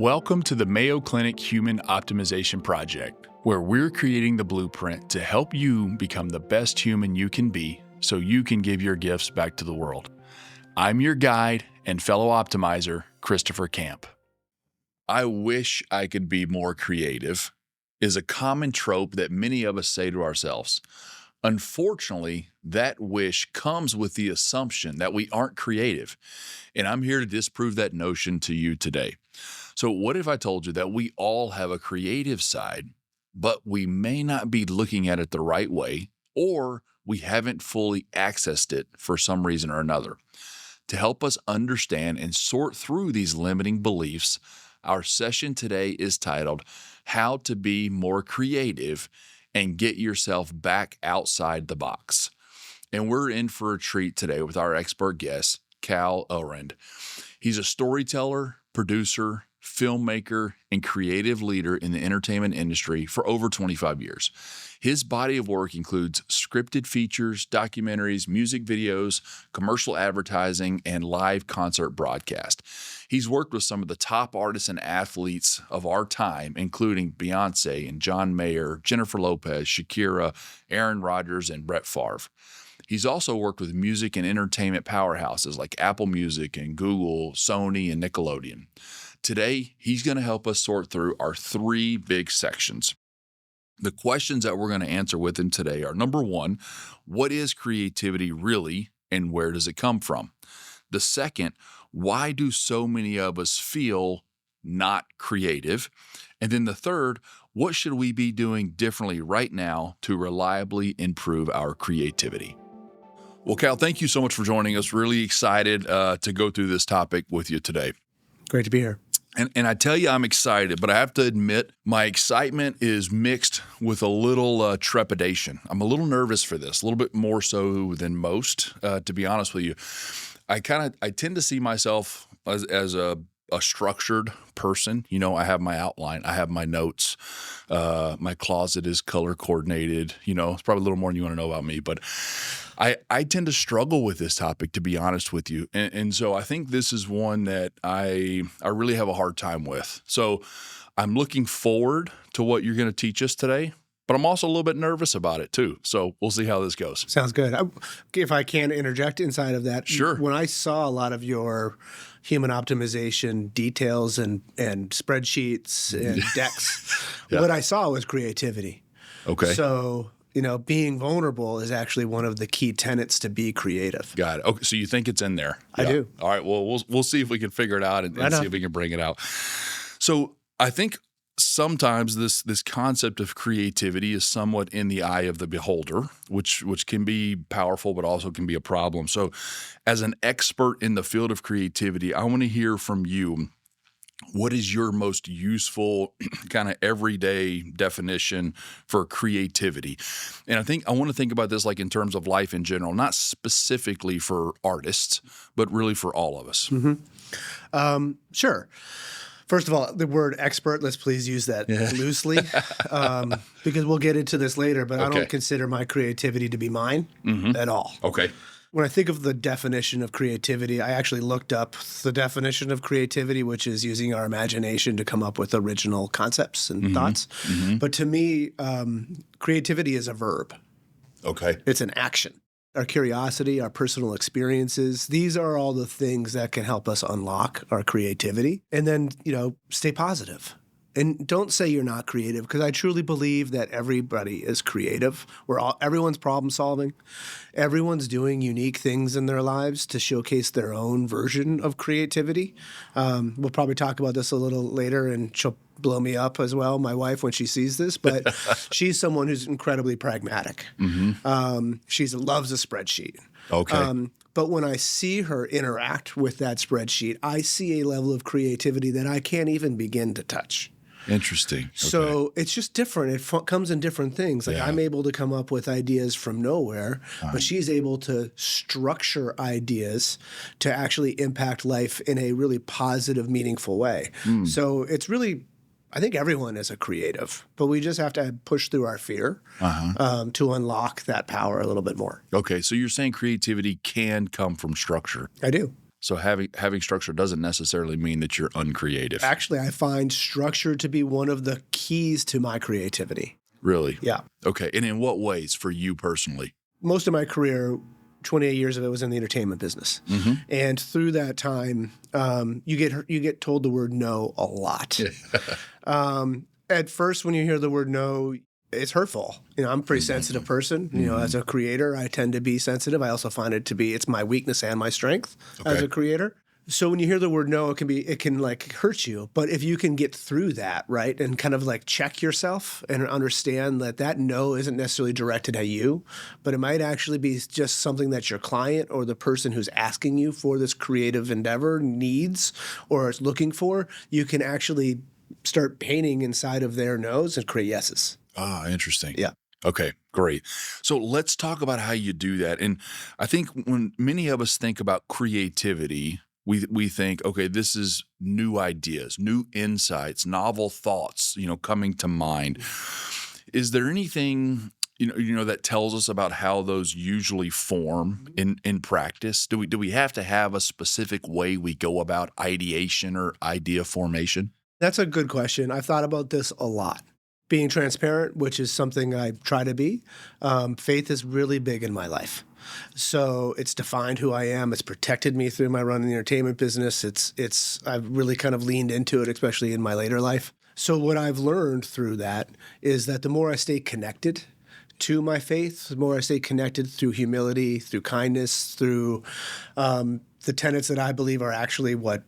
Welcome to the Mayo Clinic Human Optimization Project, where we're creating the blueprint to help you become the best human you can be so you can give your gifts back to the world. I'm your guide and fellow optimizer, Christopher Camp. I wish I could be more creative is a common trope that many of us say to ourselves. Unfortunately, that wish comes with the assumption that we aren't creative, and I'm here to disprove that notion to you today. So what if I told you that we all have a creative side, but we may not be looking at it the right way, or we haven't fully accessed it for some reason or another? To help us understand and sort through these limiting beliefs, our session today is titled, How to Be More Creative and Get Yourself Back Outside the Box. And we're in for a treat today with our expert guest, Aurand. He's a storyteller, producer, filmmaker, and creative leader in the entertainment industry for over 25 years. His body of work includes scripted features, documentaries, music videos, commercial advertising, and live concert broadcast. He's worked with some of the top artists and athletes of our time, including Beyonce and John Mayer, Jennifer Lopez, Shakira, Aaron Rodgers, and Brett Favre. He's also worked with music and entertainment powerhouses like Apple Music and Google, Sony, and Nickelodeon. Today, he's going to help us sort through our three big sections. The questions that we're going to answer with him today are, number one, what is creativity really and where does it come from? The second, why do so many of us feel not creative? And then the third, what should we be doing differently right now to reliably improve our creativity? Well, Cal, thank you so much for joining us. Really excited to go through this topic with you today. Great to be here. And I tell you, I'm excited, but I have to admit, my excitement is mixed with a little trepidation. I'm a little nervous for this, a little bit more so than most, to be honest with you. I tend to see myself as a structured person. You know, I have my outline, I have my notes, my closet is color coordinated. You know, it's probably a little more than you want to know about me, but I tend to struggle with this topic, to be honest with you. And so I think this is one that I really have a hard time with. So I'm looking forward to what you're going to teach us today, but I'm also a little bit nervous about it too. So we'll see how this goes. Sounds good. If I can interject inside of that. Sure. When I saw a lot of your human optimization details and spreadsheets and decks, What I saw was creativity. Okay. So, you know, being vulnerable is actually one of the key tenets to be creative. Got it. Okay, so you think it's in there? I do. All right. Well, we'll see if we can figure it out and see if we can bring it out. So I think sometimes this concept of creativity is somewhat in the eye of the beholder, which can be powerful, but also can be a problem. So as an expert in the field of creativity, I want to hear from you. What is your most useful kind of everyday definition for creativity? And I want to think about this like in terms of life in general, not specifically for artists, but really for all of us. Mm-hmm. Sure. First of all, the word expert, let's please use that loosely, because we'll get into this later, but I don't consider my creativity to be mine at all. Okay. When I think of the definition of creativity, I actually looked up the definition of creativity, which is using our imagination to come up with original concepts and thoughts. Mm-hmm. But to me, creativity is a verb. Okay. It's an action. Our curiosity, our personal experiences, these are all the things that can help us unlock our creativity. And then, stay positive. And don't say you're not creative, because I truly believe that everybody is creative. Everyone's problem solving. Everyone's doing unique things in their lives to showcase their own version of creativity. We'll probably talk about this a little later, and she'll blow me up as well, my wife, when she sees this. But she's someone who's incredibly pragmatic. Mm-hmm. She loves a spreadsheet. Okay. But when I see her interact with that spreadsheet, I see a level of creativity that I can't even begin to touch. Interesting. Okay. So it's just different. It comes in different things. Like I'm able to come up with ideas from nowhere, but she's able to structure ideas to actually impact life in a really positive, meaningful way. So it's really, I think everyone is a creative, but we just have to push through our fear to unlock that power a little bit more. Okay. So you're saying creativity can come from structure. I do. So having structure doesn't necessarily mean that you're uncreative. Actually, I find structure to be one of the keys to my creativity. Really? Yeah. Okay. And in what ways for you personally? Most of my career, 28 years of it was in the entertainment business. And through that time, you get told the word no a lot. At first, when you hear the word no, it's hurtful. I'm a pretty sensitive person. As a creator, I tend to be sensitive. I also find it's my weakness and my strength as a creator. So when you hear the word no, it can like hurt you. But if you can get through that, right, and kind of like check yourself and understand that no isn't necessarily directed at you, but it might actually be just something that your client or the person who's asking you for this creative endeavor needs or is looking for, you can actually start painting inside of their nose and create yeses. Ah, interesting. Yeah. Okay, great. So let's talk about how you do that. And I think when many of us think about creativity, we think, okay, this is new ideas, new insights, novel thoughts, coming to mind. Is there anything that tells us about how those usually form in practice? Do we have to have a specific way we go about ideation or idea formation? That's a good question. I've thought about this a lot. Being transparent, which is something I try to be, faith is really big in my life. So it's defined who I am. It's protected me through my run in the entertainment business. I've really kind of leaned into it, especially in my later life. So what I've learned through that is that the more I stay connected to my faith, the more I stay connected through humility, through kindness, through the tenets that I believe are actually what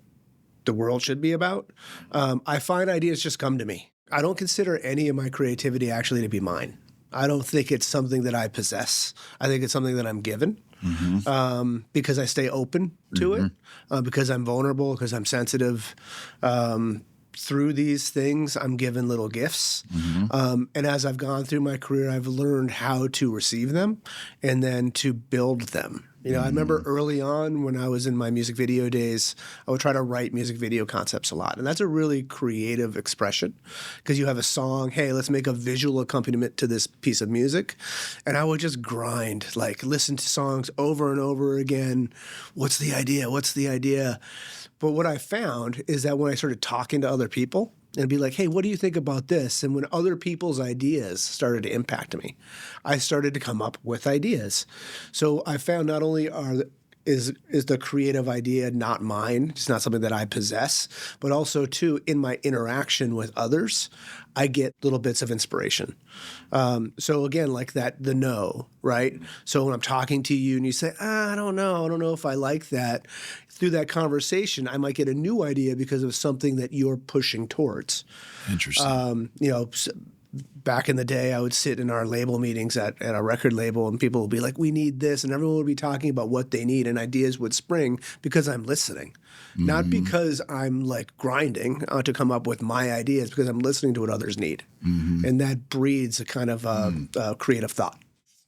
the world should be about, I find ideas just come to me. I don't consider any of my creativity actually to be mine. I don't think it's something that I possess. I think it's something that I'm given because I stay open to it, because I'm vulnerable, because I'm sensitive. Through these things, I'm given little gifts. And as I've gone through my career, I've learned how to receive them and then to build them. I remember early on when I was in my music video days, I would try to write music video concepts a lot. And that's a really creative expression because you have a song, hey, let's make a visual accompaniment to this piece of music. And I would just grind, listen to songs over and over again. What's the idea? What's the idea? But what I found is that when I started talking to other people and be like, hey, what do you think about this? And when other people's ideas started to impact me, I started to come up with ideas. So I found not only is the creative idea not mine, it's not something that I possess, but also too, in my interaction with others, I get little bits of inspiration. So again, like the no, right? So when I'm talking to you and you say, I don't know if I like that, through that conversation, I might get a new idea because of something that you're pushing towards. Interesting. Back in the day, I would sit in our label meetings at a record label and people would be like, we need this. And everyone would be talking about what they need and ideas would spring because I'm listening. Not because I'm grinding to come up with my ideas, because I'm listening to what others need. And that breeds a kind of creative thought.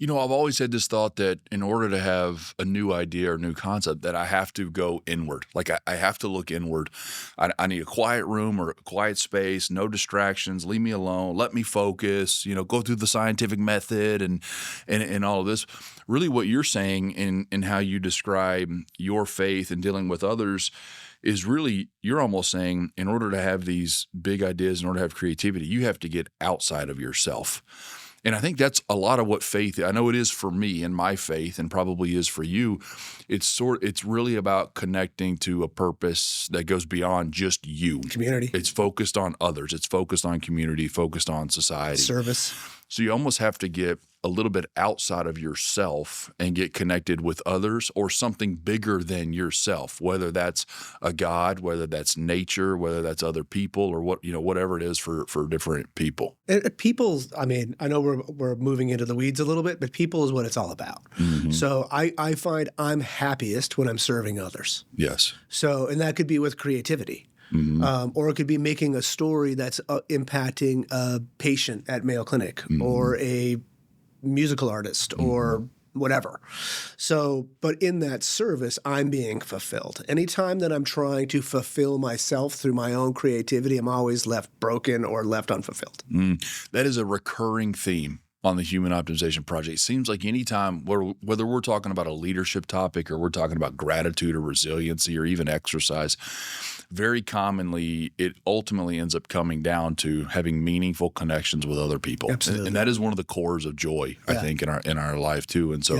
I've always had this thought that in order to have a new idea or new concept, that I have to go inward. I have to look inward. I need a quiet room or a quiet space, no distractions, leave me alone, let me focus, go through the scientific method and all of this. Really what you're saying in how you describe your faith and dealing with others is really, you're almost saying in order to have these big ideas, in order to have creativity, you have to get outside of yourself. And I think that's a lot of what faith, I know it is for me and my faith, and probably is for you. It's really about connecting to a purpose that goes beyond just you. Community. It's focused on others. It's focused on community, focused on society. Service. So you almost have to get a little bit outside of yourself and get connected with others or something bigger than yourself, whether that's a God, whether that's nature, whether that's other people, or whatever it is for different people. People's, I know we're moving into the weeds a little bit, but people is what it's all about. So I find I'm happiest when I'm serving others. Yes. So, and that could be with creativity. Or it could be making a story that's impacting a patient at Mayo Clinic or a musical artist or whatever. So, but in that service, I'm being fulfilled. Anytime that I'm trying to fulfill myself through my own creativity, I'm always left broken or left unfulfilled. That is a recurring theme on the Human Optimization Project. It seems like anytime, whether we're talking about a leadership topic or we're talking about gratitude or resiliency or even exercise, very commonly it ultimately ends up coming down to having meaningful connections with other people. Absolutely. And that is one of the cores of joy, I think, in our life too. And so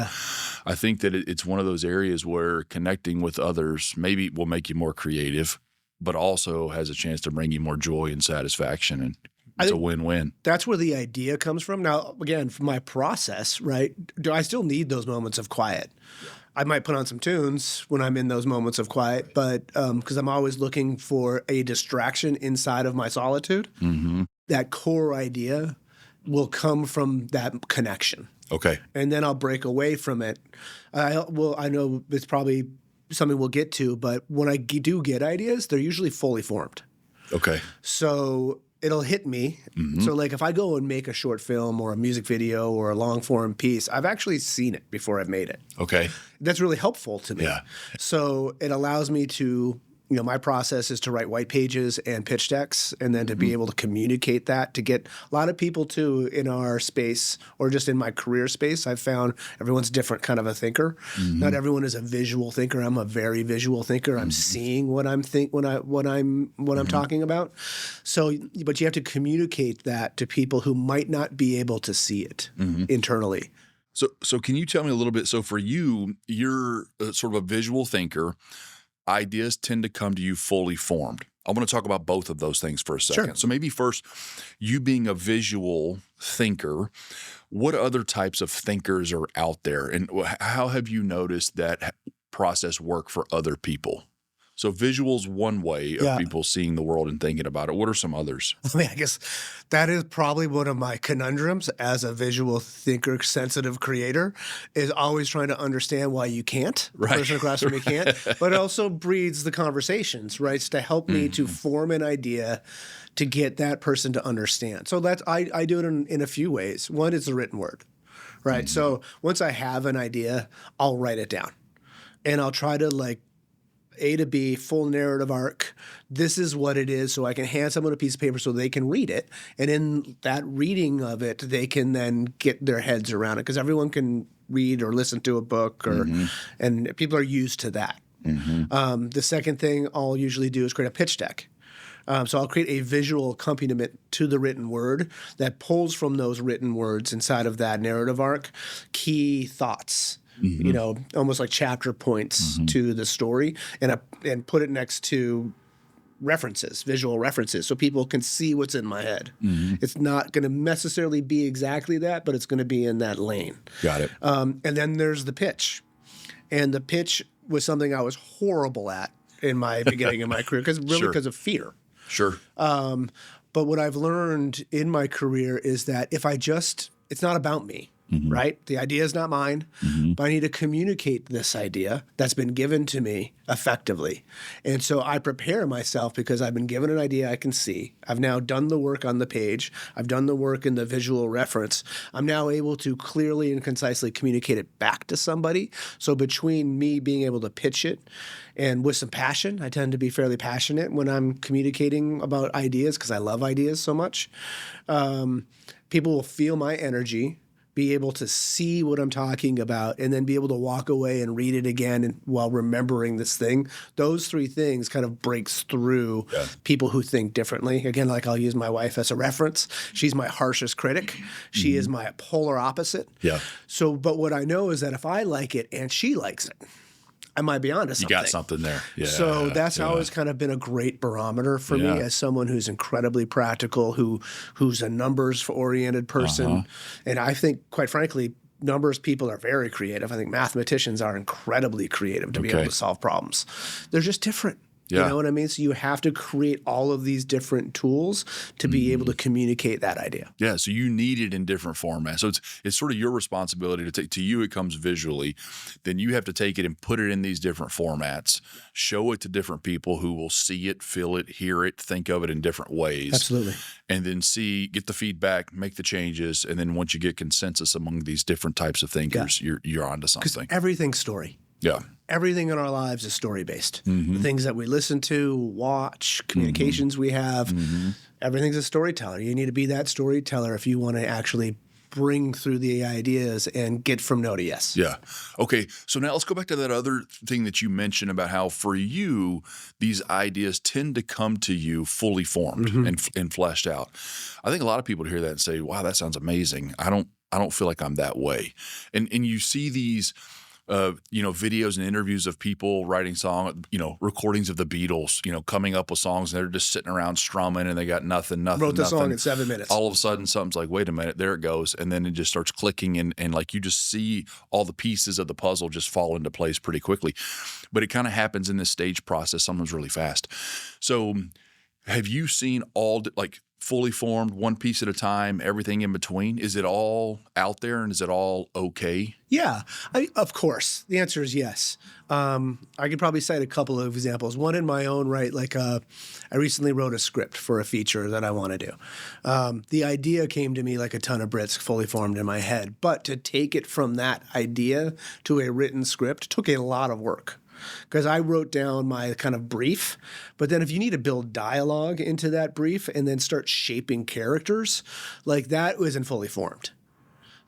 I think that it's one of those areas where connecting with others maybe will make you more creative, but also has a chance to bring you more joy and satisfaction. And it's a win-win. That's where the idea comes from. Now, again, from my process, right, do I still need those moments of quiet? I might put on some tunes when I'm in those moments of quiet, but because I'm always looking for a distraction inside of my solitude, that core idea will come from that connection. Okay. And then I'll break away from it. I know it's probably something we'll get to, but when I do get ideas, they're usually fully formed. Okay. So it'll hit me. So like if I go and make a short film or a music video or a long form piece, I've actually seen it before I've made it. Okay. That's really helpful to me. Yeah. So it allows me to, my process is to write white pages and pitch decks and then to be able to communicate that to get a lot of people too in our space or just in my career space. I've found everyone's different kind of a thinker. Not everyone is a visual thinker. I'm a very visual thinker. I'm seeing what I'm talking about. So, but you have to communicate that to people who might not be able to see it internally. So can you tell me a little bit? So for you, you're sort of a visual thinker. Ideas tend to come to you fully formed. I want to talk about both of those things for a second. Sure. So maybe first, you being a visual thinker, what other types of thinkers are out there? And how have you noticed that process work for other people? So visual's one way of people seeing the world and thinking about it. What are some others? I guess that is probably one of my conundrums as a visual thinker, sensitive creator, is always trying to understand why you can't. The person across from me can't. But it also breeds the conversations, right? It's to help me to form an idea to get that person to understand. So that's I do it in a few ways. One is the written word, right? So once I have an idea, I'll write it down. And I'll try to A to B, full narrative arc. This is what it is, so I can hand someone a piece of paper so they can read it. And in that reading of it, they can then get their heads around it because everyone can read or listen to a book, and people are used to that. The second thing I'll usually do is create a pitch deck. So I'll create a visual accompaniment to the written word that pulls from those written words inside of that narrative arc key thoughts. Almost like chapter points to the story, and put it next to references, visual references, so people can see what's in my head. It's not going to necessarily be exactly that, but it's going to be in that lane. Got it. And then there's the pitch. And the pitch was something I was horrible at in my beginning of my career because of fear. Sure. But what I've learned in my career is that it's not about me. Right? The idea is not mine, but I need to communicate this idea that's been given to me effectively. And so I prepare myself because I've been given an idea I can see. I've now done the work on the page. I've done the work in the visual reference. I'm now able to clearly and concisely communicate it back to somebody. So between me being able to pitch it and with some passion, I tend to be fairly passionate when I'm communicating about ideas because I love ideas so much. People will feel my energy, be able to see what I'm talking about, and then be able to walk away and read it again while remembering this thing. Those three things kind of breaks through people who think differently. Again, I'll use my wife as a reference. She's my harshest critic. She is my polar opposite. Yeah. So, but what I know is that if I like it and she likes it, I might be onto something. You got something there. Yeah. So that's always kind of been a great barometer for me as someone who's incredibly practical, who's a numbers-oriented person. And I think, quite frankly, numbers people are very creative. I think mathematicians are incredibly creative to be able to solve problems. They're just different. You know what I mean? So you have to create all of these different tools to be able to communicate that idea. Yeah. So you need it in different formats. So it's sort of your responsibility to take. To you, it comes visually. Then you have to take it and put it in these different formats. Show it to different people who will see it, feel it, hear it, think of it in different ways. Absolutely. And then get the feedback, make the changes, and then once you get consensus among these different types of thinkers, you're onto something. Because everything's story. Yeah. Everything in our lives is story-based. The things that we listen to, watch, communications we have, everything's a storyteller. You need to be that storyteller if you want to actually bring through the ideas and get from no to yes. Yeah. Okay. So now let's go back to that other thing that you mentioned about how for you, these ideas tend to come to you fully formed and fleshed out. I think a lot of people hear that and say, wow, that sounds amazing. I don't feel like I'm that way. And you see these videos and interviews of people writing recordings of the Beatles, coming up with songs, and they're just sitting around strumming and they got nothing. Wrote the song in 7 minutes. All of a sudden something's like, wait a minute, there it goes. And then it just starts clicking and like you just see all the pieces of the puzzle just fall into place pretty quickly. But it kind of happens in this stage process, sometimes really fast. So have you seen fully formed, one piece at a time, everything in between? Is it all out there and is it all okay? Yeah, of course. The answer is yes. I could probably cite a couple of examples. One in my own right, I recently wrote a script for a feature that I want to do. The idea came to me like a ton of bricks fully formed in my head. But to take it from that idea to a written script took a lot of work. Because I wrote down my kind of brief, but then if you need to build dialogue into that brief and then start shaping characters, like that isn't fully formed.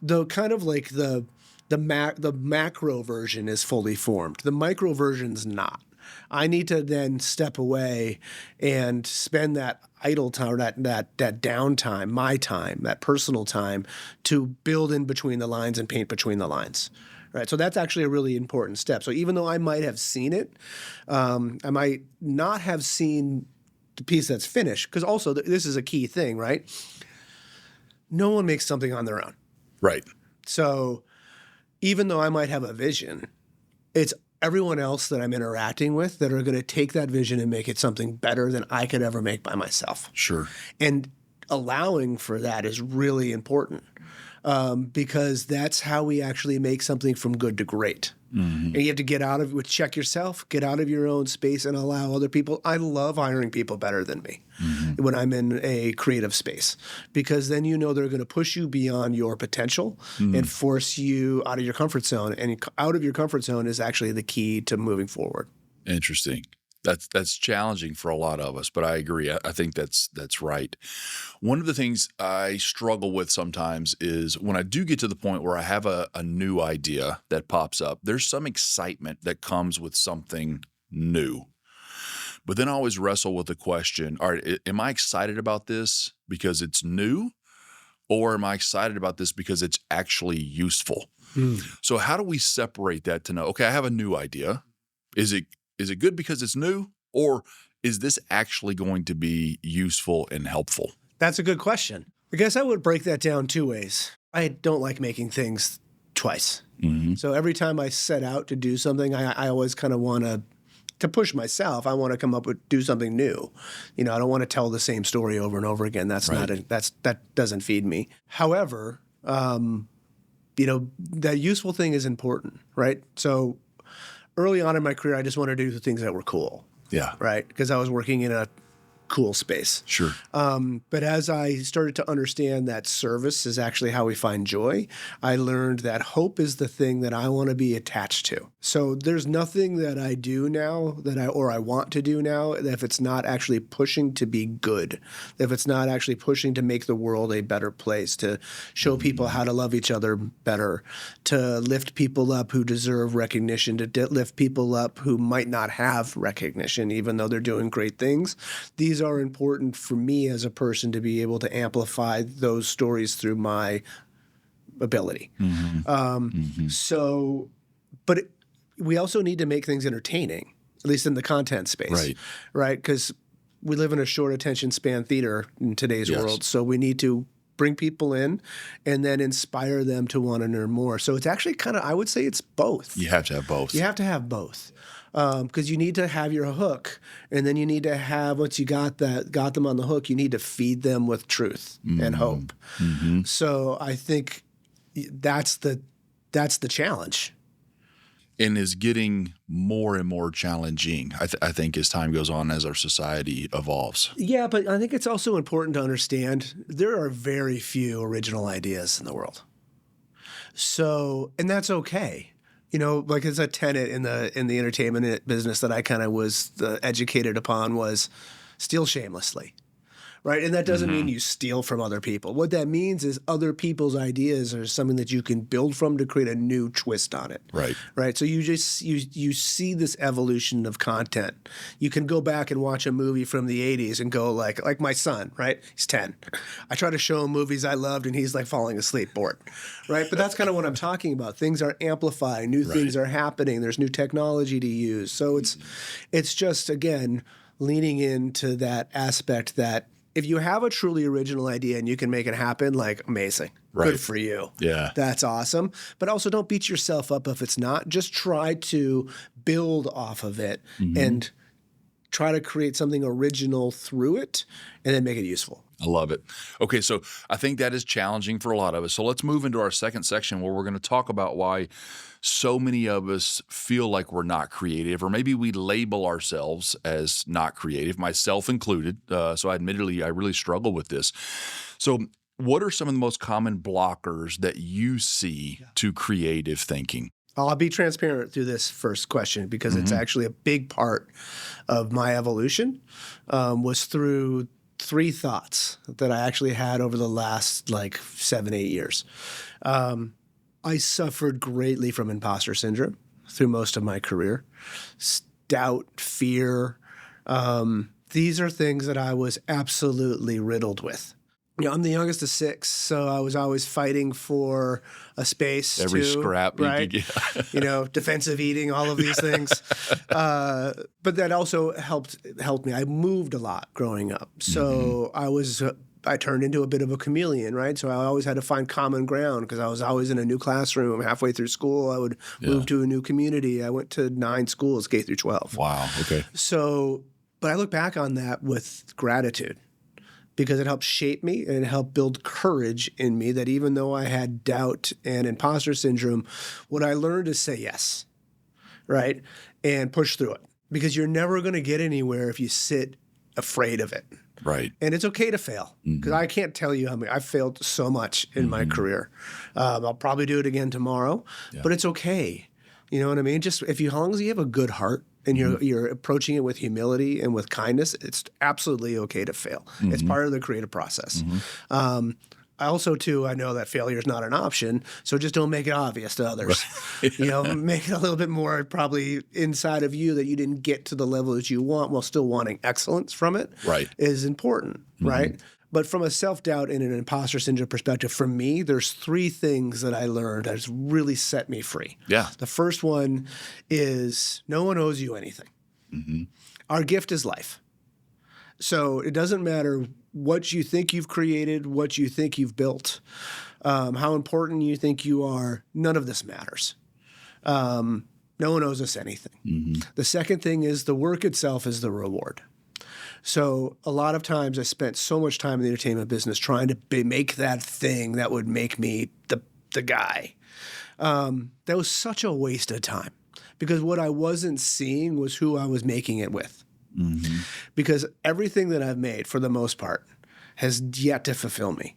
The kind of like the macro version is fully formed. The micro version's not. I need to then step away and spend that idle time, or that downtime, my time, that personal time, to build in between the lines and paint between the lines. Right, so that's actually a really important step. So even though I might have seen it, I might not have seen the piece that's finished, because also this is a key thing, right? No one makes something on their own. Right. So even though I might have a vision, it's everyone else that I'm interacting with that are going to take that vision and make it something better than I could ever make by myself. Sure. And allowing for that is really important. Because that's how we actually make something from good to great. Mm-hmm. And you have to get out of it, check yourself, get out of your own space and allow other people. I love hiring people better than me when I'm in a creative space, because then they're going to push you beyond your potential and force you out of your comfort zone. And out of your comfort zone is actually the key to moving forward. Interesting. That's challenging for a lot of us, but I agree. I think that's right. One of the things I struggle with sometimes is when I do get to the point where I have a new idea that pops up, there's some excitement that comes with something new. But then I always wrestle with the question, all right, am I excited about this because it's new, or am I excited about this because it's actually useful? So how do we separate that to know, okay, I have a new idea. Is it good because it's new, or is this actually going to be useful and helpful? That's a good question. I guess I would break that down two ways. I don't like making things twice. Mm-hmm. So every time I set out to do something, I always kind of want to push myself. I want to come up with do something new. I don't want to tell the same story over and over again. That's right. That doesn't feed me. However, that useful thing is important, right? So early on in my career, I just wanted to do things that were cool. Yeah. Right? Because I was working in a cool space. Sure. But as I started to understand that service is actually how we find joy, I learned that hope is the thing that I want to be attached to. So there's nothing that I do now or I want to do now that if it's not actually pushing to be good, if it's not actually pushing to make the world a better place, to show people how to love each other better, to lift people up who deserve recognition, to lift people up who might not have recognition, even though they're doing great things. These are important for me as a person to be able to amplify those stories through my ability. But we also need to make things entertaining, at least in the content space, right? Because we live in a short attention span theater in today's world, so we need to bring people in and then inspire them to want to learn more. So it's actually I would say it's both. You have to have both. You have to have both. Because you need to have your hook, and then you need to have, once you got them on the hook, you need to feed them with truth and hope. Mm-hmm. So I think that's the challenge. And is getting more and more challenging, I think, as time goes on, as our society evolves. Yeah, but I think it's also important to understand there are very few original ideas in the world. So, and that's okay. Like it's a tenet in the entertainment business that I kind of was educated upon was steal shamelessly, right? And that doesn't mean you steal from other people. What that means is other people's ideas are something that you can build from to create a new twist on it. Right. Right. So you see this evolution of content. You can go back and watch a movie from the 80s and go like my son, right? He's 10. I try to show him movies I loved and he's like falling asleep bored. Right. But that's kind of what I'm talking about. Things are amplifying, new things are happening, there's new technology to use. So it's just, again, leaning into that aspect that if you have a truly original idea and you can make it happen, like, amazing. Right. Good for you. Yeah. That's awesome. But also don't beat yourself up if it's not. Just try to build off of it and try to create something original through it and then make it useful. I love it. Okay, so I think that is challenging for a lot of us. So let's move into our second section where we're going to talk about why so many of us feel like we're not creative, or maybe we label ourselves as not creative, myself included. So admittedly, I really struggle with this. So what are some of the most common blockers that you see to creative thinking? I'll be transparent through this first question because it's actually a big part of my evolution, was through 3 thoughts that I actually had over the last 7-8 years. I suffered greatly from imposter syndrome through most of my career. Doubt, fear. These are things that I was absolutely riddled with. I'm the youngest of 6, so I was always fighting for a space. Every scrap right? you could get. Defensive eating, all of these things. But that also helped me. I moved a lot growing up, so I turned into a bit of a chameleon, right? So I always had to find common ground because I was always in a new classroom. Halfway through school, I would move to a new community. I went to 9 schools, K through 12. Wow. Okay. So, but I look back on that with gratitude, because it helped shape me and it helped build courage in me that even though I had doubt and imposter syndrome, what I learned is say yes, right? And push through it, because you're never going to get anywhere if you sit afraid of it. Right. And it's okay to fail, because I can't tell you how many. I've failed so much in my career. I'll probably do it again tomorrow, but it's okay. You know what I mean? Just as long as you have a good heart and you're approaching it with humility and with kindness, it's absolutely okay to fail. It's part of the creative process. I also, too, I know that failure is not an option, so just don't make it obvious to others. Right. Make it a little bit more probably inside of you that you didn't get to the level that you want while still wanting excellence from it. Right. Is important, right? But from a self-doubt and an imposter syndrome perspective, for me, there's 3 things that I learned that has really set me free. Yeah. The first one is no one owes you anything. Our gift is life. So it doesn't matter what you think you've created, what you think you've built, how important you think you are. None of this matters. No one owes us anything. The second thing is the work itself is the reward. So a lot of times I spent so much time in the entertainment business trying to make that thing that would make me the guy. That was such a waste of time, because what I wasn't seeing was who I was making it with. Because everything that I've made, for the most part, has yet to fulfill me.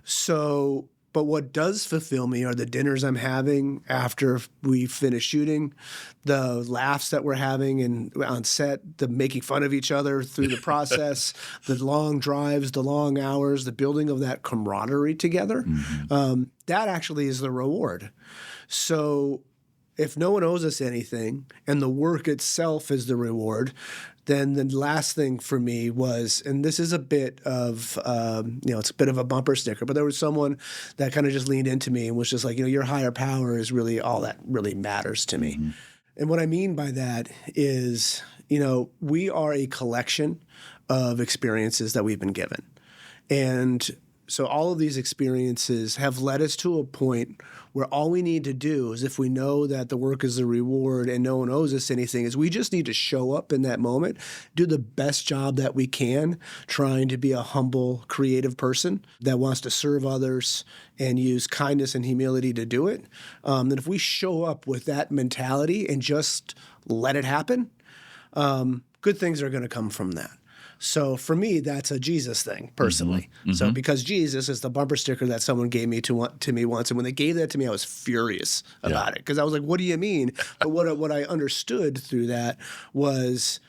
So, but what does fulfill me are the dinners I'm having after we finish shooting, the laughs that we're having on set, the making fun of each other through the process, the long drives, the long hours, the building of that camaraderie together. That actually is the reward. So if no one owes us anything and the work itself is the reward, then the last thing for me was, and this is a bit of, it's a bit of a bumper sticker, but there was someone that kind of just leaned into me and was just like, your higher power is really all that really matters to me. And what I mean by that is, we are a collection of experiences that we've been given. And so all of these experiences have led us to a point where all we need to do is, if we know that the work is the reward and no one owes us anything, is we just need to show up in that moment, do the best job that we can, trying to be a humble, creative person that wants to serve others and use kindness and humility to do it. That if we show up with that mentality and just let it happen, good things are going to come from that. So for me, that's a Jesus thing, personally. So because Jesus is the bumper sticker that someone gave me to me once, and when they gave that to me, I was furious about it, because I was like, "What do you mean?" But what I understood through that was,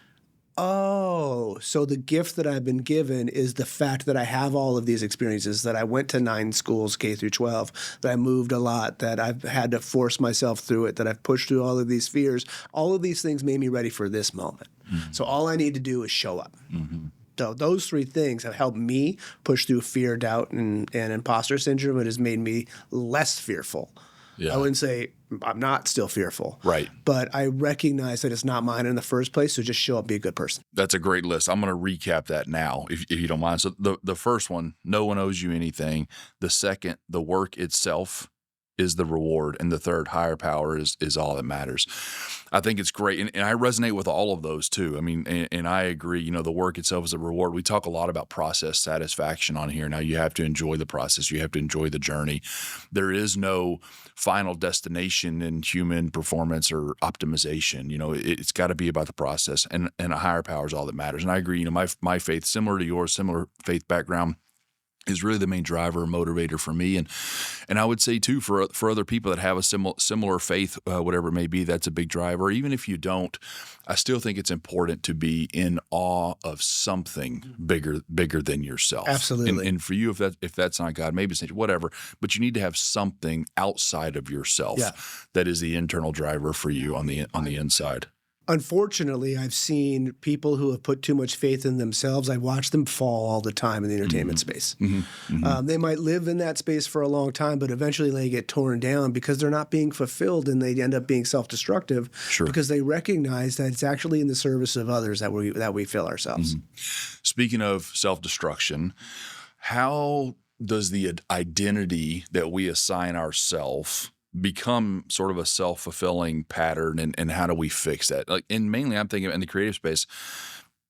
Oh, so the gift that I've been given is the fact that I have all of these experiences, that I went to 9 schools, K through 12, that I moved a lot, that I've had to force myself through it, that I've pushed through all of these fears. All of these things made me ready for this moment. So all I need to do is show up. So those 3 things have helped me push through fear, doubt, and imposter syndrome. It has made me less fearful. Yeah. I wouldn't say I'm not still fearful. Right. But I recognize that it's not mine in the first place, so just show up, be a good person. That's a great list. I'm going to recap that now, if you don't mind. So the first one, no one owes you anything. The second, the work itself is the reward. And the third, higher power is all that matters. I think it's great. And I resonate with all of those too. I mean, and I agree, you know, the work itself is a reward. We talk a lot about process satisfaction on here. Now you have to enjoy the process. You have to enjoy the journey. There is no final destination in human performance or optimization. You know, it's got to be about the process, and a higher power is all that matters. And I agree, you know, my faith, similar to yours, similar faith background, is really the main driver or motivator for me. And I would say too, for other people that have a similar faith, whatever it may be, that's a big driver. Even if you don't, I still think it's important to be in awe of something bigger than yourself. Absolutely. And for you, if that's not God, maybe it's nature, whatever, but you need to have something outside of yourself that is the internal driver for you on the inside. Unfortunately, I've seen people who have put too much faith in themselves. I watch them fall all the time in the entertainment space. They might live in that space for a long time, but eventually they get torn down because they're not being fulfilled, and they end up being self-destructive because they recognize that it's actually in the service of others that we fill ourselves. Speaking of self-destruction, how does the identity that we assign ourselves become sort of a self-fulfilling pattern, and how do we fix that? Like, and mainly I'm thinking in the creative space,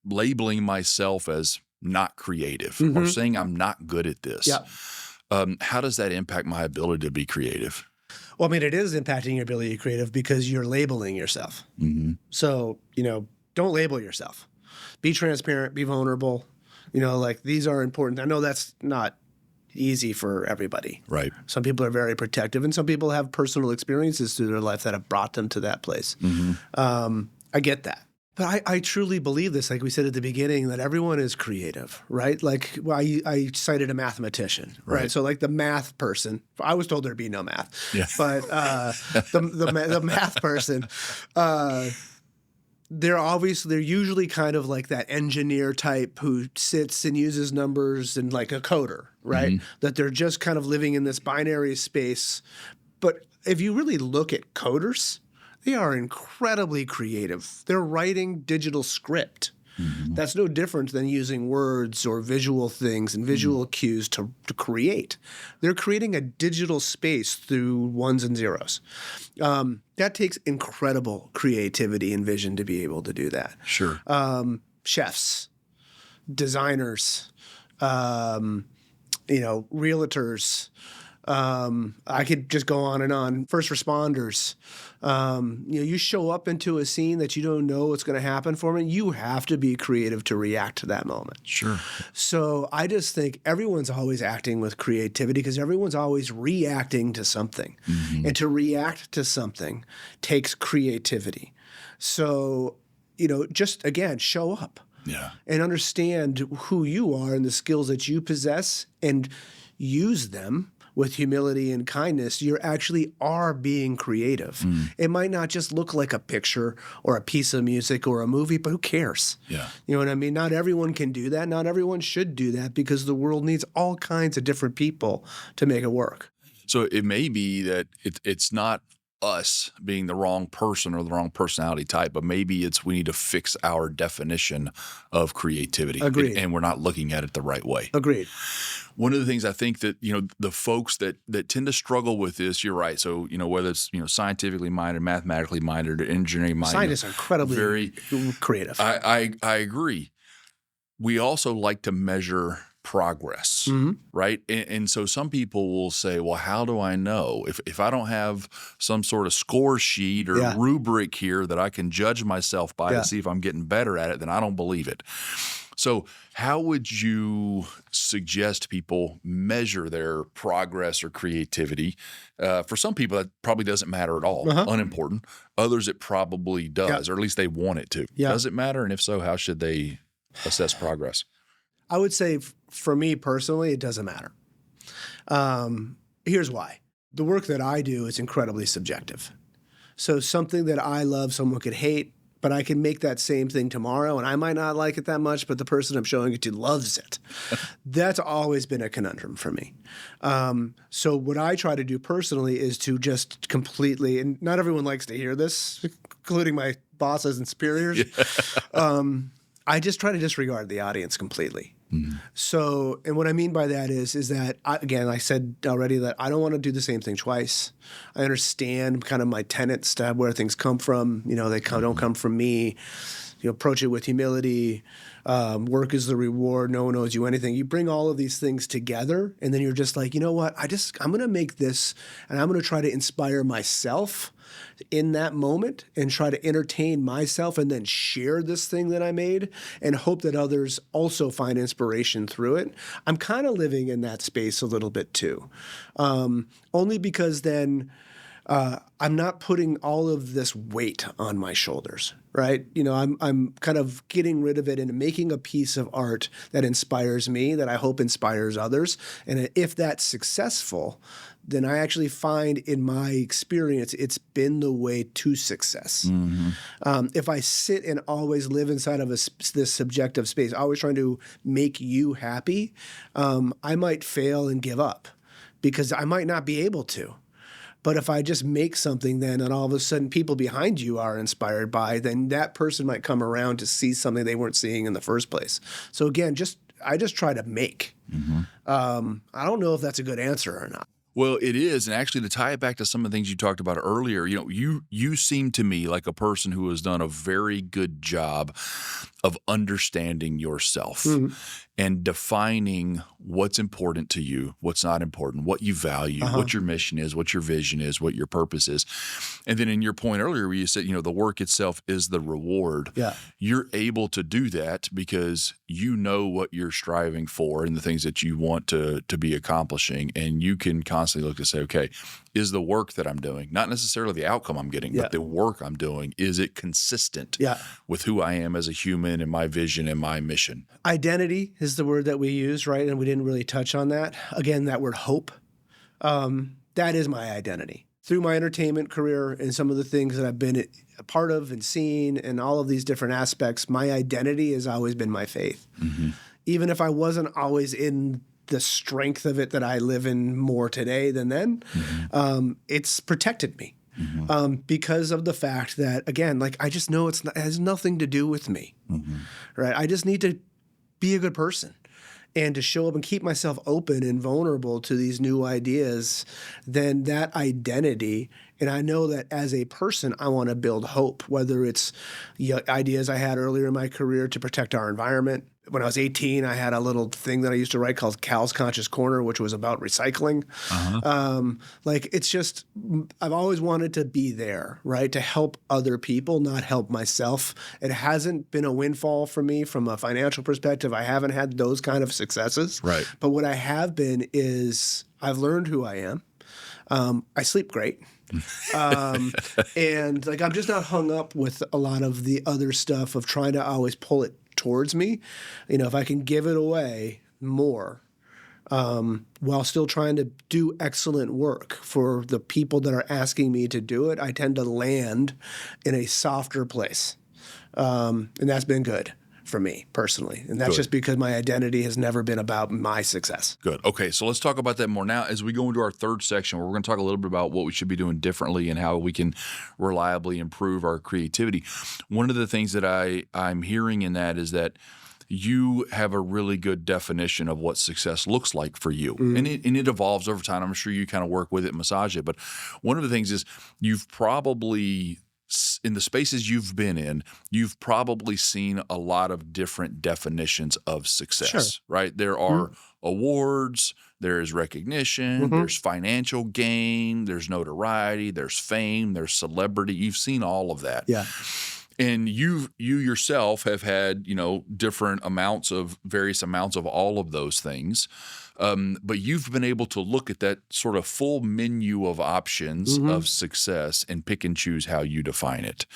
labeling myself as not creative or saying I'm not good at this. How does that impact my ability to be creative? Well, I mean, it is impacting your ability to be creative because you're labeling yourself. So, you know, don't label yourself. Be transparent, be vulnerable. You know, like, these are important. I know that's not easy for everybody. Right. Some people are very protective, and some people have personal experiences through their life that have brought them to that place. I get that. But I truly believe this, like we said at the beginning, that everyone is creative, right? Like, well, I cited a mathematician, right? So like the math person, I was told there'd be no math, but the math person, they're usually kind of like that engineer type who sits and uses numbers, and like a coder, right? That they're just kind of living in this binary space. But if you really look at coders, they are incredibly creative. They're writing digital script. That's no different than using words or visual things and visual cues to create. They're creating a digital space through ones and zeros. That takes incredible creativity and vision to be able to do that. Sure. Chefs, designers, realtors. I could just go on and on. First responders. You show up into a scene that you don't know what's going to happen for, and you have to be creative to react to that moment. Sure. So I just think everyone's always acting with creativity because everyone's always reacting to something. And to react to something takes creativity. So, just again, show up. And understand who you are and the skills that you possess, and use them with humility and kindness. You actually are being creative. It might not just look like a picture or a piece of music or a movie, but who cares? You know what I mean? Not everyone can do that. Not everyone should do that, because the world needs all kinds of different people to make it work. So it may be that it's not us being the wrong person or the wrong personality type, but maybe we need to fix our definition of creativity. Agreed. And we're not looking at it the right way. Agreed. One of the things I think that, the folks that tend to struggle with this, you're right. So, whether it's, scientifically minded, mathematically minded, or engineering minded. Scientists are incredibly very creative. I agree. We also like to measure progress, right? And so some people will say, well, how do I know? If I don't have some sort of score sheet or rubric here that I can judge myself by to see if I'm getting better at it, then I don't believe it. So how would you suggest people measure their progress or creativity? For some people, that probably doesn't matter at all, unimportant. Others, it probably does, or at least they want it to. Yeah. Does it matter? And if so, how should they assess progress? I would say for me personally, it doesn't matter. Here's why. The work that I do is incredibly subjective. So something that I love, someone could hate, but I can make that same thing tomorrow, and I might not like it that much, but the person I'm showing it to loves it. That's always been a conundrum for me. So what I try to do personally is to just completely, and not everyone likes to hear this, including my bosses and superiors. I just try to disregard the audience completely. So, and what I mean by that is that, I said already that I don't want to do the same thing twice. I understand kind of my tenets to where things come from. They don't come from me. Approach it with humility. Work is the reward. No one owes you anything. You bring all of these things together, and then you're just like, you know what? I'm going to make this, and I'm going to try to inspire myself in that moment and try to entertain myself and then share this thing that I made and hope that others also find inspiration through it. I'm kind of living in that space a little bit too. Only because then I'm not putting all of this weight on my shoulders, right? I'm kind of getting rid of it and making a piece of art that inspires me, that I hope inspires others. And if that's successful, then I actually find in my experience, it's been the way to success. If I sit and always live inside of this subjective space, always trying to make you happy, I might fail and give up because I might not be able to. But if I just make something then and all of a sudden people behind you are inspired by, then that person might come around to see something they weren't seeing in the first place. So again, I just try to make. I don't know if that's a good answer or not. Well, it is. And actually, to tie it back to some of the things you talked about earlier, you seem to me like a person who has done a very good job of understanding yourself and defining what's important to you, what's not important, what you value, what your mission is, what your vision is, what your purpose is. And then in your point earlier where you said, the work itself is the reward. Yeah. You're able to do that because you know what you're striving for and the things that you want to be accomplishing. And you can constantly look to say, okay, is the work that I'm doing, not necessarily the outcome I'm getting, but the work I'm doing, is it consistent with who I am as a human and my vision and my mission? Identity is the word that we use, right? And we didn't really touch on that. Again, that word hope, that is my identity. Through my entertainment career and some of the things that I've been a part of and seen and all of these different aspects, my identity has always been my faith. Even if I wasn't always in the strength of it that I live in more today than then, it's protected me because of the fact that, again, I just know it has nothing to do with me, right? I just need to be a good person and to show up and keep myself open and vulnerable to these new ideas. Then that identity, and I know that as a person, I want to build hope, whether it's ideas I had earlier in my career to protect our environment. When I was 18, I had a little thing that I used to write called Cal's Conscious Corner, which was about recycling. It's just, I've always wanted to be there, right? To help other people, not help myself. It hasn't been a windfall for me from a financial perspective. I haven't had those kind of successes. Right. But what I have been is I've learned who I am. I sleep great. And I'm just not hung up with a lot of the other stuff of trying to always pull it towards me. If I can give it away more while still trying to do excellent work for the people that are asking me to do it, I tend to land in a softer place. And that's been good for me personally. And that's just because my identity has never been about my success. Good. Okay, so let's talk about that more now as we go into our third section where we're going to talk a little bit about what we should be doing differently and how we can reliably improve our creativity. One of the things that I'm hearing in that is that you have a really good definition of what success looks like for you. And it evolves over time. I'm sure you kind of work with it and massage it. But one of the things is you've probably – in the spaces you've been in, you've probably seen a lot of different definitions of success, right? There are awards, there's recognition, there's financial gain, there's notoriety, there's fame, there's celebrity. You've seen all of that. Yeah. And you yourself have had, different various amounts of all of those things. But you've been able to look at that sort of full menu of options of success and pick and choose how you define it.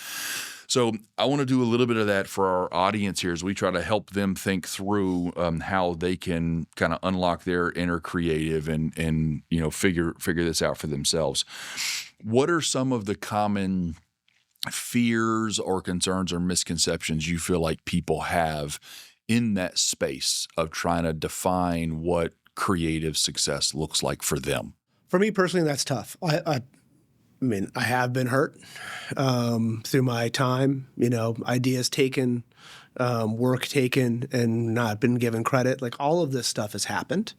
So I want to do a little bit of that for our audience here as we try to help them think through how they can kind of unlock their inner creative and figure this out for themselves. What are some of the common fears or concerns or misconceptions you feel like people have in that space of trying to define what creative success looks like for them? For me personally, that's tough. I mean, I have been hurt through my time, ideas taken, work taken, and not been given credit. Like all of this stuff has happened.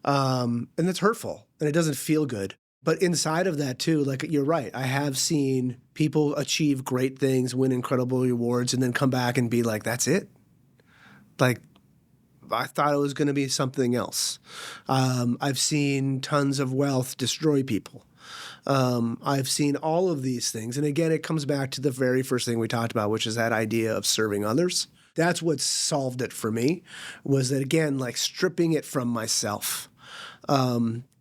And it's hurtful and it doesn't feel good. But inside of that too, like you're right, I have seen people achieve great things, win incredible rewards, and then come back and be like, that's it. Like, I thought it was going to be something else. I've seen tons of wealth destroy people. I've seen all of these things. And again, it comes back to the very first thing we talked about, which is that idea of serving others. That's what solved it for me, was that, again, like stripping it from myself.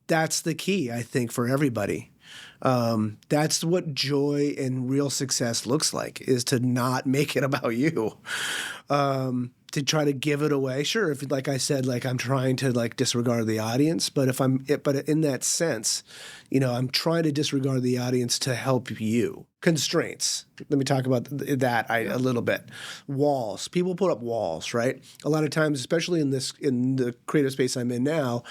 That's the key, I think, for everybody. That's what joy and real success looks like, is to not make it about you. To try to give it away. Sure, if like I said, like I'm trying to like disregard the audience, but but in that sense, I'm trying to disregard the audience to help you. Constraints. Let me talk about that a little bit. Walls. People put up walls, right? A lot of times, especially in the creative space I'm in now,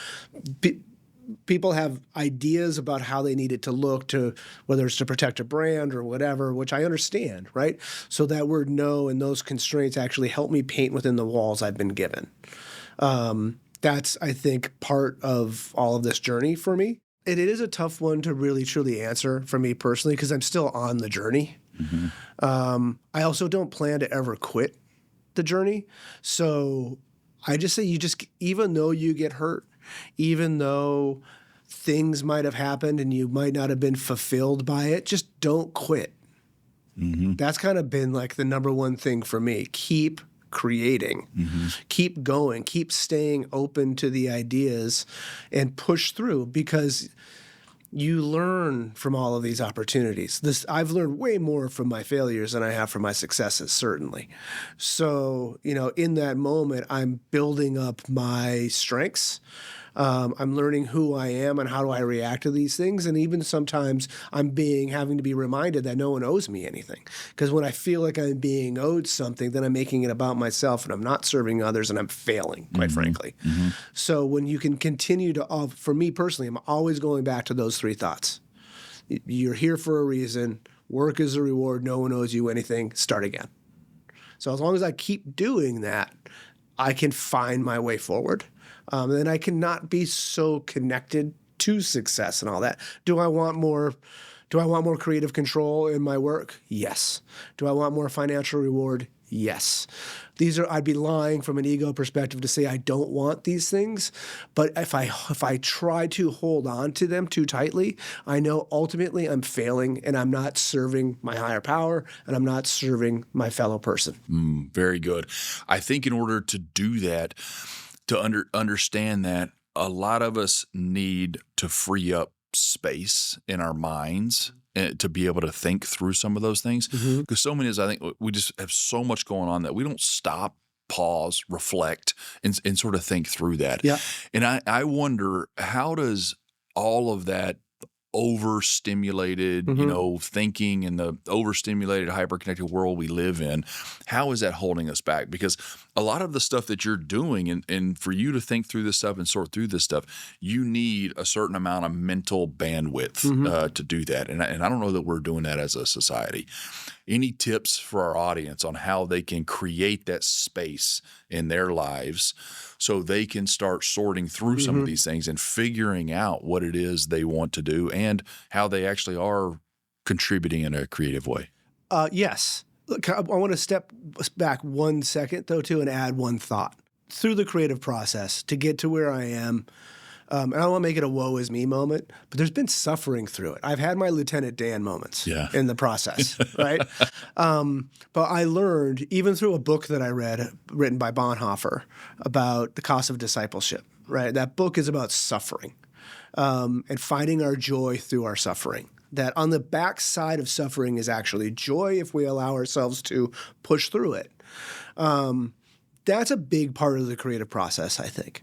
people have ideas about how they need it to look, to whether it's to protect a brand or whatever, which I understand, right? So that word no and those constraints actually help me paint within the walls I've been given. That's, I think, part of all of this journey for me. It is a tough one to really, truly answer for me personally, because I'm still on the journey. I also don't plan to ever quit the journey. So I just say even though you get hurt, even though things might have happened and you might not have been fulfilled by it, just don't quit. That's kind of been like the number one thing for me. Keep creating, keep going, keep staying open to the ideas and push through, because you learn from all of these opportunities. I've learned way more from my failures than I have from my successes, certainly. So, in that moment, I'm building up my strengths. I'm learning who I am and how do I react to these things. And even sometimes I'm having to be reminded that no one owes me anything. Because when I feel like I'm being owed something, then I'm making it about myself and I'm not serving others and I'm failing, quite frankly. So when you can continue to, for me personally, I'm always going back to those three thoughts. You're here for a reason. Work is a reward. No one owes you anything. Start again. So as long as I keep doing that, I can find my way forward. Then I cannot be so connected to success and all that. Do I want more creative control in my work? Yes. Do I want more financial reward? Yes. I'd be lying from an ego perspective to say I don't want these things. But if I try to hold on to them too tightly, I know ultimately I'm failing and I'm not serving my higher power and I'm not serving my fellow person. Very good. I think in order to do that, to understand that, a lot of us need to free up space in our minds to be able to think through some of those things. Because so many of us, I think we just have so much going on that we don't stop, pause, reflect, and sort of think through that. Yeah. And I wonder, how does all of that overstimulated, thinking and the overstimulated, hyperconnected world we live in, how is that holding us back? Because a lot of the stuff that you're doing, and for you to think through this stuff and sort through this stuff, you need a certain amount of mental bandwidth to do that. And I don't know that we're doing that as a society. Any tips for our audience on how they can create that space in their lives so they can start sorting through some of these things and figuring out what it is they want to do and how they actually are contributing in a creative way? Yes. Look, I want to step back 1 second, though, too, and add one thought. Through the creative process to get to where I am, And I don't want to make it a woe is me moment, but there's been suffering through it. I've had my Lieutenant Dan moments in the process, right? But I learned, even through a book that I read, written by Bonhoeffer, about the cost of discipleship, right? That book is about suffering and finding our joy through our suffering. That on the backside of suffering is actually joy if we allow ourselves to push through it. That's a big part of the creative process, I think.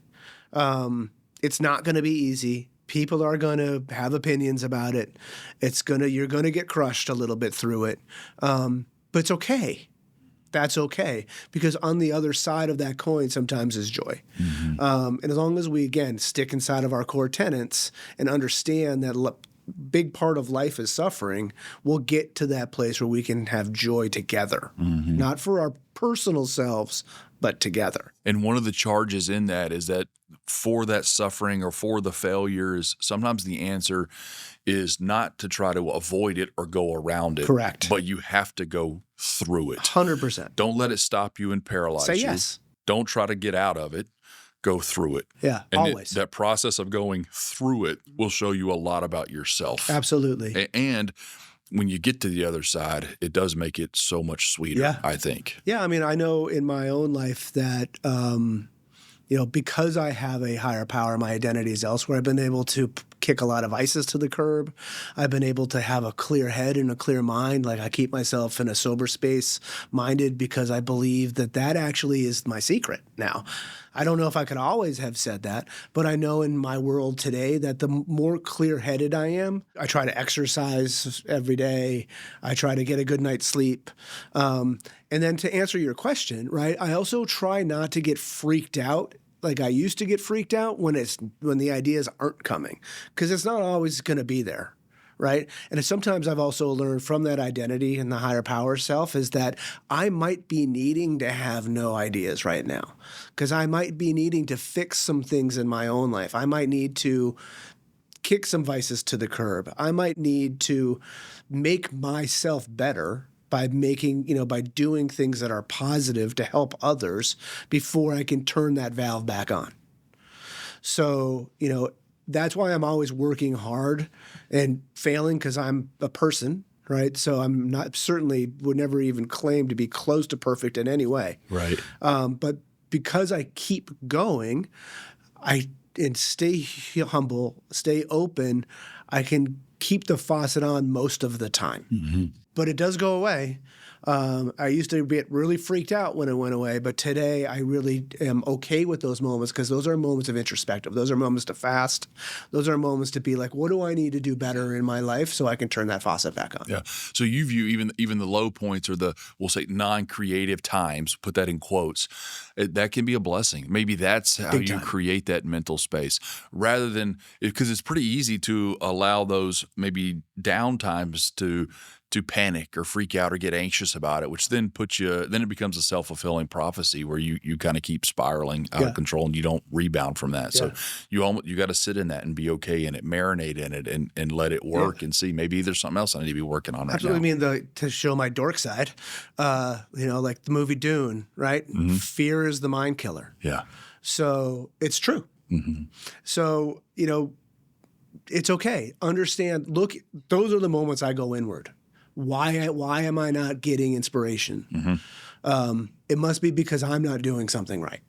It's not going to be easy. People are going to have opinions about it. You're going to get crushed a little bit through it. But it's okay. That's okay. Because on the other side of that coin sometimes is joy. And as long as we, again, stick inside of our core tenets and understand that big part of life is suffering, we'll get to that place where we can have joy together, not for our personal selves, but together. And one of the charges in that is that for that suffering or for the failures, sometimes the answer is not to try to avoid it or go around it. Correct. But you have to go through it. 100%. Don't let it stop you and paralyze you. Say yes. Don't try to get out of it. Go through it. Yeah, and always. That process of going through it will show you a lot about yourself. Absolutely. And when you get to the other side, it does make it so much sweeter, I think. Yeah, I mean, I know in my own life that, because I have a higher power, my identity is elsewhere, I've been able to kick a lot of vices to the curb. I've been able to have a clear head and a clear mind. Like I keep myself in a sober space minded because I believe that actually is my secret now. I don't know if I could always have said that, but I know in my world today that the more clear-headed I am, I try to exercise every day. I try to get a good night's sleep. And then to answer your question, right, I also try not to get freaked out like I used to get freaked out when the ideas aren't coming, because it's not always going to be there. Right. And sometimes I've also learned from that identity and the higher power self is that I might be needing to have no ideas right now because I might be needing to fix some things in my own life. I might need to kick some vices to the curb. I might need to make myself better by doing things that are positive to help others before I can turn that valve back on. So, that's why I'm always working hard and failing because I'm a person, right? So I'm would never even claim to be close to perfect in any way. Right. But because I keep going, and stay humble, stay open, I can keep the faucet on most of the time. But it does go away. I used to get really freaked out when it went away, but today I really am okay with those moments because those are moments of introspective. Those are moments to fast. Those are moments to be like, what do I need to do better in my life so I can turn that faucet back on? Yeah. So you view even the low points or we'll say non-creative times, put that in quotes, that can be a blessing. Maybe that's how you create that mental space rather than because it's pretty easy to allow those maybe down times to panic or freak out or get anxious about it, which then it becomes a self-fulfilling prophecy where you kind of keep spiraling out of control and you don't rebound from that. So you got to sit in that and be okay in it, marinate in it and let it work and see maybe there's something else I need to be working on right Absolutely. now. I mean, to show my dork side, like the movie Dune, right? Fear is the mind killer. Yeah. So it's true. So, it's okay. Understand, look, those are the moments I go inward. Why am I not getting inspiration? It must be because I'm not doing something right.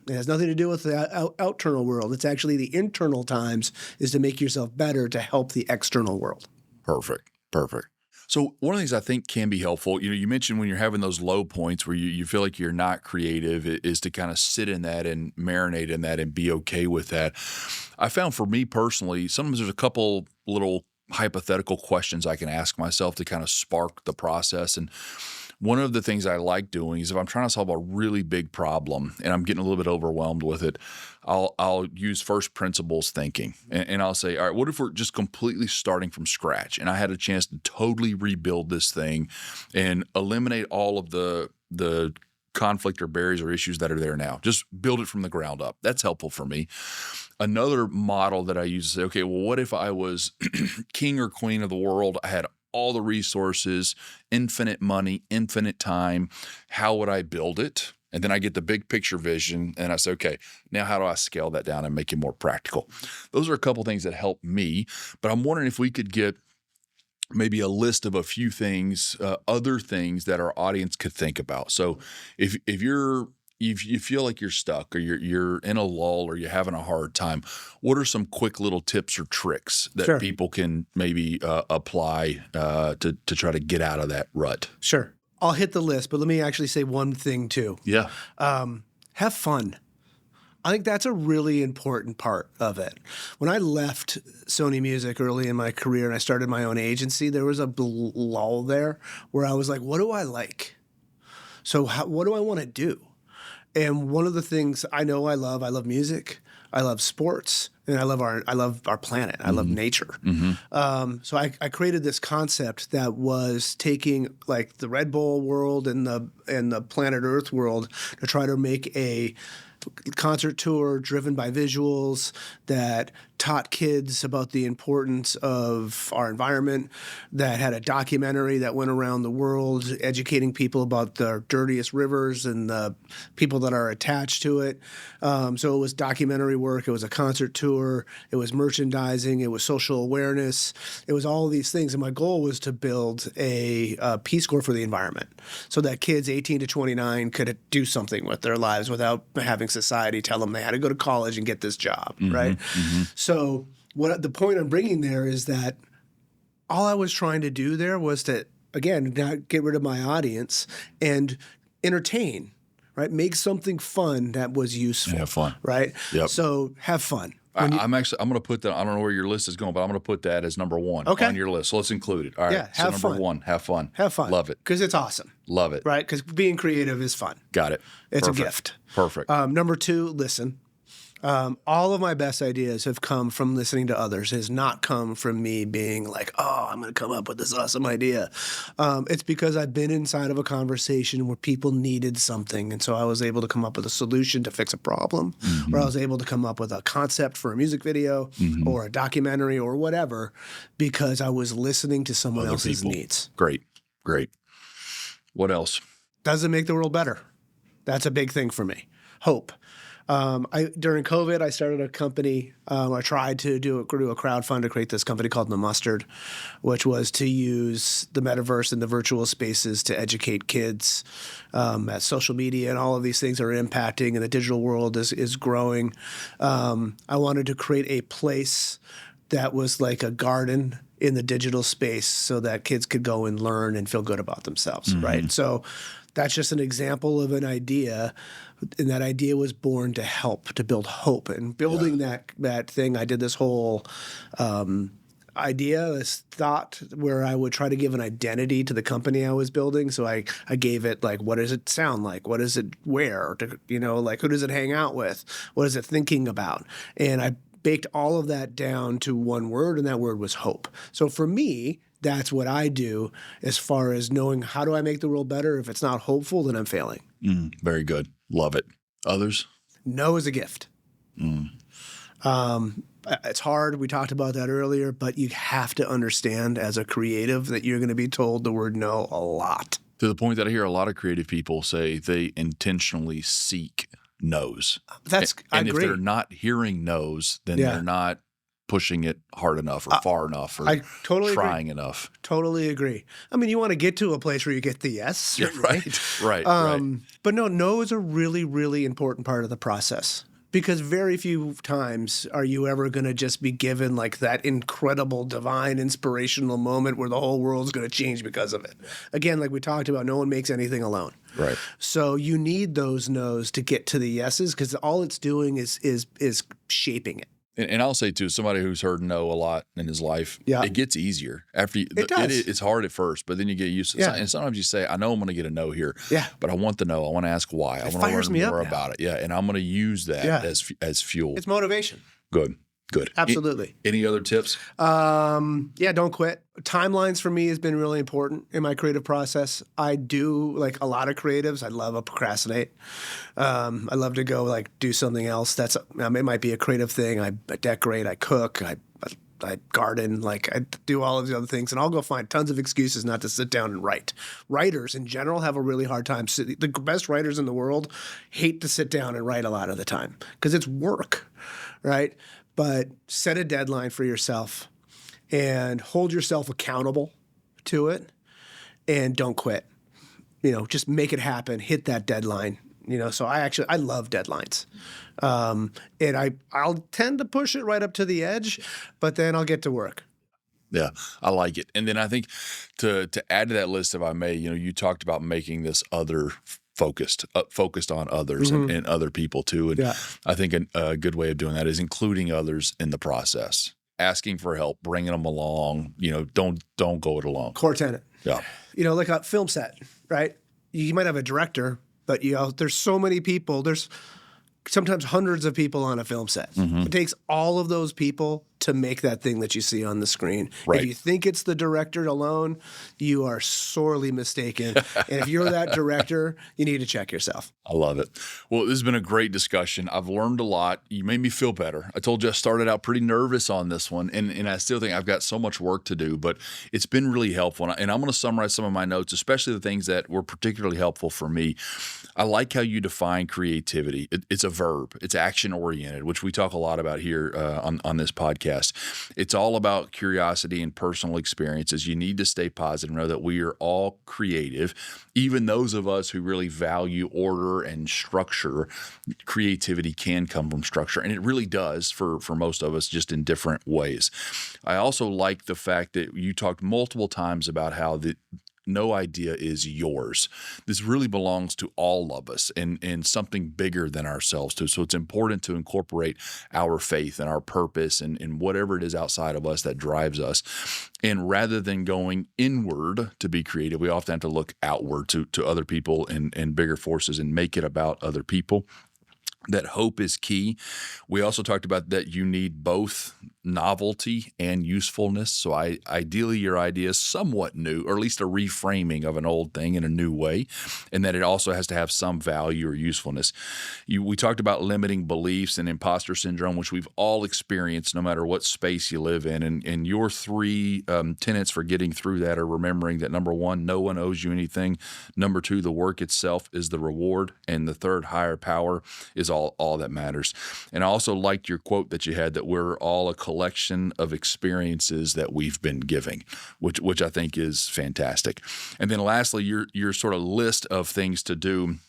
It has nothing to do with the external world. It's actually the internal times is to make yourself better to help the external world. Perfect. So one of the things I think can be helpful, you mentioned when you're having those low points where you feel like you're not creative, is to kind of sit in that and marinate in that and be okay with that. I found for me personally, sometimes there's a couple little hypothetical questions I can ask myself to kind of spark the process. And one of the things I like doing is if I'm trying to solve a really big problem and I'm getting a little bit overwhelmed with it, I'll use first principles thinking. And I'll say, all right, what if we're just completely starting from scratch and I had a chance to totally rebuild this thing and eliminate all of the conflict or barriers or issues that are there now. Just build it from the ground up. That's helpful for me. Another model that I use is say, okay, well, what if I was king or queen of the world? I had all the resources, infinite money, infinite time. How would I build it? And then I get the big picture vision and I say, okay, now how do I scale that down and make it more practical? Those are a couple things that help me, but I'm wondering if we could get maybe a list of a few things, other things that our audience could think about. So if you feel like you're stuck or you're in a lull or you're having a hard time, what are some quick little tips or tricks that people can maybe apply to try to get out of that rut? Sure. I'll hit the list, but let me actually say one thing too. Yeah. Have fun. I think that's a really important part of it. When I left Sony Music early in my career and I started my own agency, there was a lull there where I was like, what do I like? So what do I want to do? And one of the things I know I love music, I love sports, and I love our planet. I love nature. So I created this concept that was taking like the Red Bull world and the planet Earth world to try to make a concert tour driven by visuals that taught kids about the importance of our environment, that had a documentary that went around the world educating people about the dirtiest rivers and the people that are attached to it. So it was documentary work, it was a concert tour, it was merchandising, it was social awareness, it was all of these things. And my goal was to build a Peace Corps for the environment so that kids 18 to 29 could do something with their lives without having society tell them they had to go to college and get this job, right? So the point I'm bringing there is that all I was trying to do there was to, again, not get rid of my audience and entertain, right? Make something fun that was useful. And have fun. Right? Yep. So have fun. I'm going to put that, I don't know where your list is going, but I'm going to put that as number one on your list. So let's include it. All right. Yeah, so number one, have fun. Have fun. Love it. Because it's awesome. Love it. Right? Because being creative is fun. Got it. It's Perfect. a gift. Perfect. Number two, listen. All of my best ideas have come from listening to others. It has not come from me being like, oh, I'm going to come up with this awesome idea. It's because I've been inside of a conversation where people needed something. And so I was able to come up with a solution to fix a problem, or I was able to come up with a concept for a music video or a documentary or whatever because I was listening to someone else's needs. Great. What else? Does it make the world better? That's a big thing for me. Hope. During COVID, I started a company. I tried to do a crowdfund to create this company called The Mustard, which was to use the metaverse and the virtual spaces to educate kids. As social media and all of these things are impacting and the digital world is growing. I wanted to create a place that was like a garden in the digital space so that kids could go and learn and feel good about themselves, right? So that's just an example of an idea, and that idea was born to help, to build hope. And building that thing, I did this whole idea, this thought where I would try to give an identity to the company I was building. So I gave it like, what does it sound like? What does it wear? Like who does it hang out with? What is it thinking about? And I baked all of that down to one word, and that word was hope. So for me, that's what I do as far as knowing how do I make the world better. If it's not hopeful, then I'm failing. Very good. Love it. Others? No is a gift. It's hard. We talked about that earlier, but you have to understand as a creative that you're going to be told the word no a lot. To the point that I hear a lot of creative people say they intentionally seek no's. I agree. If they're not hearing no's, then they're not pushing it hard enough or far enough or trying enough. Totally agree. I mean, you want to get to a place where you get the yes. Yeah, right. But no is a really, really important part of the process because very few times are you ever going to just be given like that incredible, divine, inspirational moment where the whole world's going to change because of it. Again, like we talked about, no one makes anything alone. Right. So you need those no's to get to the yeses because all it's doing is shaping it. And I'll say too, somebody who's heard no a lot in his life, it gets easier after it does. It's hard at first, but then you get used to it. And sometimes you say, I know I'm going to get a no here, but I want the no. I want to ask why. I want to learn more about it. Yeah, and I'm going to use that as fuel. It's motivation. Good. Absolutely. Any other tips? Don't quit. Timelines for me has been really important in my creative process. I do, like a lot of creatives, I love to procrastinate. I love to go like do something else. It might be a creative thing. I decorate, I cook, I I garden, like I do all of the other things, and I'll go find tons of excuses not to sit down and write. Writers in general have a really hard time. The best writers in the world hate to sit down and write a lot of the time because it's work, right? But set a deadline for yourself and hold yourself accountable to it, and don't quit. Just make it happen, hit that deadline. So I love deadlines. And I'll tend to push it right up to the edge, but then I'll get to work. Yeah, I like it. And then I think to add to that list, if I may, you talked about making this other focused on others and other people too. And I think a good way of doing that is including others in the process, asking for help, bringing them along. Don't go it alone. Core tenet. Yeah. Like a film set, right? You might have a director, but there's so many people. There's sometimes hundreds of people on a film set. It takes all of those people to make that thing that you see on the screen. Right. If you think it's the director alone, you are sorely mistaken. And if you're that director, you need to check yourself. I love it. Well, this has been a great discussion. I've learned a lot. You made me feel better. I told you I started out pretty nervous on this one, and I still think I've got so much work to do, but it's been really helpful. And I'm going to summarize some of my notes, especially the things that were particularly helpful for me. I like how you define creativity. It's a verb. It's action-oriented, which we talk a lot about here on this podcast. It's all about curiosity and personal experiences. You need to stay positive, know that we are all creative. Even those of us who really value order and structure, creativity can come from structure, and it really does for most of us, just in different ways. I also like the fact that you talked multiple times about how no idea is yours. This really belongs to all of us and something bigger than ourselves too. So it's important to incorporate our faith and our purpose and whatever it is outside of us that drives us. And rather than going inward to be creative, we often have to look outward to other people and bigger forces and make it about other people. That hope is key. We also talked about that you need both novelty and usefulness. So ideally your idea is somewhat new, or at least a reframing of an old thing in a new way, and that it also has to have some value or usefulness. We talked about limiting beliefs and imposter syndrome, which we've all experienced no matter what space you live in. And your three tenets for getting through that are remembering that, number one, no one owes you anything. Number two, the work itself is the reward. And the third, higher power is all that matters. And I also liked your quote that you had, that we're all a collection of experiences that we've been giving, which I think is fantastic. And then lastly, your sort of list of things to do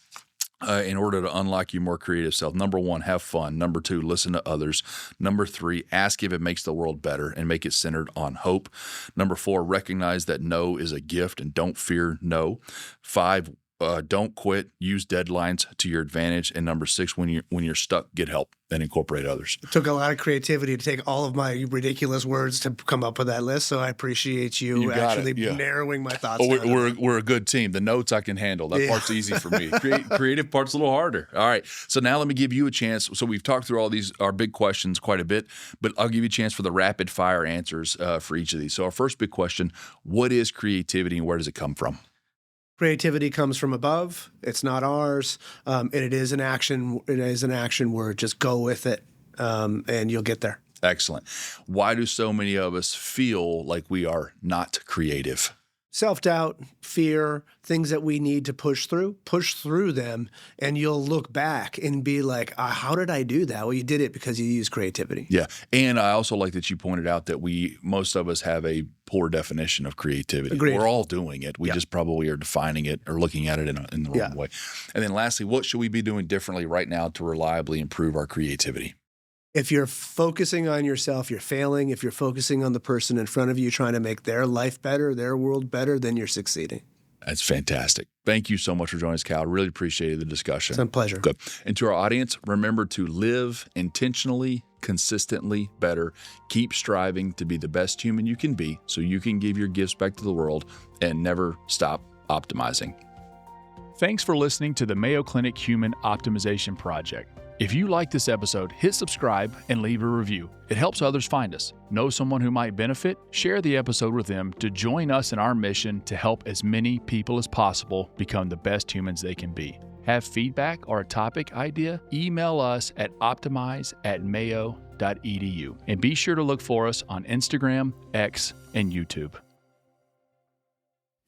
in order to unlock your more creative self. Number one, have fun. Number two, listen to others. Number three, ask if it makes the world better and make it centered on hope. Number four, recognize that no is a gift and don't fear no. Five, don't quit. Use deadlines to your advantage. And number six, when you're stuck, get help and incorporate others. It took a lot of creativity to take all of my ridiculous words to come up with that list. So I appreciate you actually narrowing my thoughts. We're a good team. The notes I can handle. That part's easy for me. Creative part's a little harder. All right. So now let me give you a chance. So we've talked through all these, our big questions quite a bit, but I'll give you a chance for the rapid fire answers for each of these. So our first big question: what is creativity and where does it come from? Creativity comes from above. It's not ours, and it is an action. It is an action word. Just go with it, and you'll get there. Excellent. Why do so many of us feel like we are not creative? Self-doubt, fear, things that we need to push through them, and you'll look back and be like, how did I do that? Well, you did it because you used creativity. Yeah. And I also like that you pointed out that most of us have a poor definition of creativity. Agreed. We're all doing it. We just probably are defining it or looking at it in the wrong way. And then lastly, what should we be doing differently right now to reliably improve our creativity? If you're focusing on yourself, you're failing. If you're focusing on the person in front of you, trying to make their life better, their world better, then you're succeeding. That's fantastic. Thank you so much for joining us, Cal. Really appreciated the discussion. It's a pleasure. Good. And to our audience, remember to live intentionally, consistently better. Keep striving to be the best human you can be so you can give your gifts back to the world and never stop optimizing. Thanks for listening to the Mayo Clinic Human Optimization Project. If you like this episode, hit subscribe and leave a review. It helps others find us. Know someone who might benefit? Share the episode with them to join us in our mission to help as many people as possible become the best humans they can be. Have feedback or a topic idea? Email us at optimize@mayo.edu. And be sure to look for us on Instagram, X, and YouTube.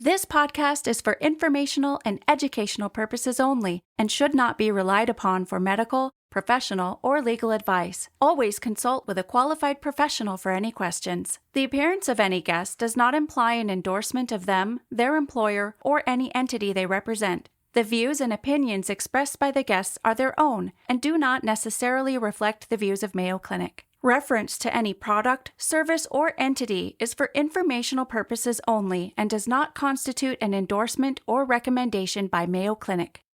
This podcast is for informational and educational purposes only and should not be relied upon for medical, professional, or legal advice. Always consult with a qualified professional for any questions. The appearance of any guest does not imply an endorsement of them, their employer, or any entity they represent. The views and opinions expressed by the guests are their own and do not necessarily reflect the views of Mayo Clinic. Reference to any product, service, or entity is for informational purposes only and does not constitute an endorsement or recommendation by Mayo Clinic.